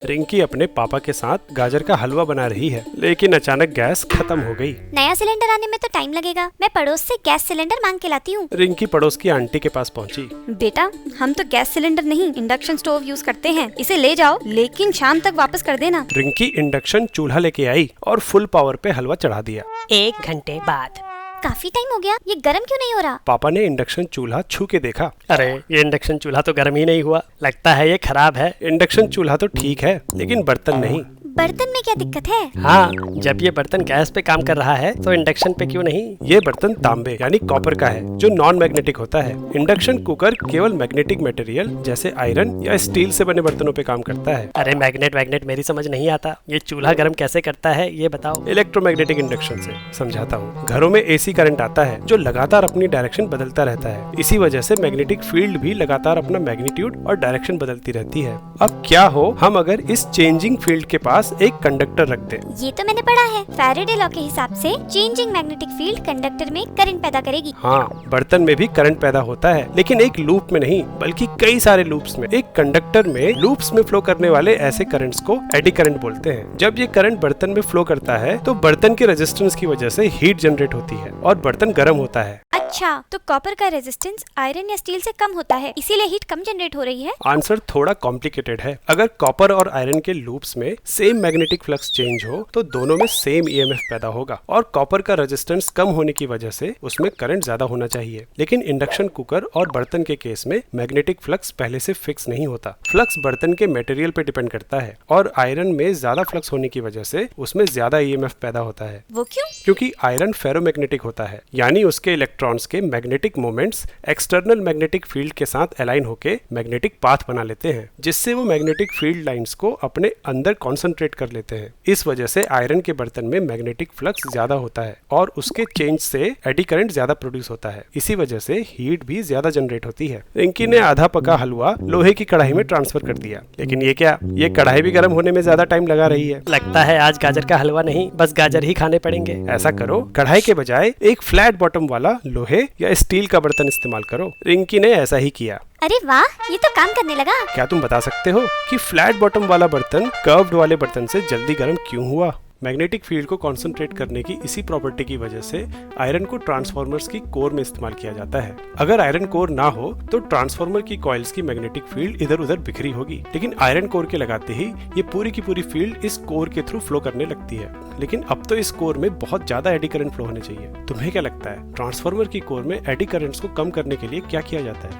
रिंकी अपने पापा के साथ गाजर का हलवा बना रही है, लेकिन अचानक गैस खत्म हो गई। नया सिलेंडर आने में तो टाइम लगेगा। मैं पड़ोस से गैस सिलेंडर मांग के लाती हूँ। रिंकी पड़ोस की आंटी के पास पहुँची। बेटा, हम तो गैस सिलेंडर नहीं इंडक्शन स्टोव यूज करते हैं। इसे ले जाओ, लेकिन शाम तक वापस कर देना। रिंकी इंडक्शन चूल्हा लेके आई और फुल पावर पे हलवा चढ़ा दिया। 1 घंटे बाद। काफी टाइम हो गया, ये गर्म क्यों नहीं हो रहा? पापा ने इंडक्शन चूल्हा छू के देखा। अरे ये इंडक्शन चूल्हा तो गर्म ही नहीं हुआ, लगता है ये खराब है। इंडक्शन चूल्हा तो ठीक है, लेकिन बर्तन नहीं। बर्तन में क्या दिक्कत है? हाँ, जब ये बर्तन गैस पे काम कर रहा है तो इंडक्शन पे क्यों नहीं? ये बर्तन तांबे यानी कॉपर का है, जो नॉन मैग्नेटिक होता है। इंडक्शन कुकर केवल मैग्नेटिक मटेरियल जैसे आयरन या स्टील से बने बर्तनों पे काम करता है। अरे मैग्नेट मेरी समझ नहीं आता। ये चूल्हा गर्म कैसे करता है ये बताओ। इलेक्ट्रोमैग्नेटिक इंडक्शन से समझाता हूँ। घरों में एसी करंट आता है जो लगातार अपनी डायरेक्शन बदलता रहता है। इसी वजह से मैग्नेटिक फील्ड भी लगातार अपना मैग्नीट्यूड और डायरेक्शन बदलती रहती है। अब क्या हो हम अगर इस चेंजिंग फील्ड के पास एक कंडक्टर रख दें। ये तो मैंने पढ़ा है। फैराडे लॉ के हिसाब से चेंजिंग मैग्नेटिक फील्ड कंडक्टर में करंट पैदा करेगी। हाँ, बर्तन में भी करंट पैदा होता है, लेकिन एक लूप में नहीं बल्कि कई सारे लूप्स में। एक कंडक्टर में लूप्स में फ्लो करने वाले ऐसे करंट्स को एडी करंट बोलते हैं। जब ये करंट बर्तन में फ्लो करता है तो बर्तन के रेजिस्टेंस की वजह से हीट जनरेट होती है और बर्तन गर्म होता है। अच्छा, तो कॉपर का रेजिस्टेंस आयरन या स्टील से कम होता है, इसीलिए हीट कम जनरेट हो रही है। आंसर थोड़ा कॉम्प्लिकेटेड है। अगर कॉपर और आयरन के लूप्स में सेम मैग्नेटिक फ्लक्स चेंज हो तो दोनों में सेम ईएमएफ पैदा होगा और कॉपर का रेजिस्टेंस कम होने की वजह से उसमें करंट ज्यादा होना चाहिए। लेकिन इंडक्शन कुकर और बर्तन के केस में मैग्नेटिक फ्लक्स पहले से फिक्स नहीं होता। फ्लक्स बर्तन के मटेरियल पे डिपेंड करता है और आयरन में ज्यादा फ्लक्स होने की वजह से उसमें ज्यादा ईएमएफ पैदा होता है। वो क्यों? क्योंकि आयरन फेरोमैग्नेटिक होता है, यानी उसके इलेक्ट्रॉन्स के magnetic moments external magnetic field के साथ अलाइन होकर मैग्नेटिक पाथ बना लेते हैं, जिससे वो मैग्नेटिक फील्ड लाइंस को अपने अंदर कॉन्सेंट्रेट कर लेते हैं। इस वजह से आयरन के बर्तन में मैग्नेटिक फ्लक्स ज्यादा होता है और उसके चेंज से एडी करंट ज्यादा प्रोड्यूस होता है। इसी वजह से हीट भी ज्यादा जनरेट होती है। रिंकी ने आधा पका हलवा लोहे की कढ़ाई में ट्रांसफर कर दिया, लेकिन ये क्या, ये कढ़ाई भी गर्म होने में ज्यादा टाइम लगा रही है। लगता है आज गाजर का हलवा नहीं, बस गाजर ही खाने पड़ेंगे। ऐसा करो, कढ़ाई के बजाय एक फ्लैट बॉटम वाला लोहे या स्टील का बर्तन इस्तेमाल करो। रिंकी ने ऐसा ही किया। अरे वाह, ये तो काम करने लगा। क्या तुम बता सकते हो कि फ्लैट बॉटम वाला बर्तन कर्व्ड वाले बर्तन से जल्दी गर्म क्यों हुआ? मैग्नेटिक फील्ड को कंसंट्रेट करने की इसी प्रॉपर्टी की वजह से आयरन को ट्रांसफार्मर्स की कोर में इस्तेमाल किया जाता है। अगर आयरन कोर ना हो तो ट्रांसफार्मर की कॉइल्स की मैग्नेटिक फील्ड इधर उधर बिखरी होगी, लेकिन आयरन कोर के लगाते ही ये पूरी की पूरी फील्ड इस कोर के थ्रू फ्लो करने लगती है। लेकिन अब तो इस कोर में बहुत ज्यादा एडी करंट फ्लो होने चाहिए। तुम्हें क्या लगता है ट्रांसफार्मर की कोर में एडी करंट्स को कम करने के लिए क्या किया जाता है?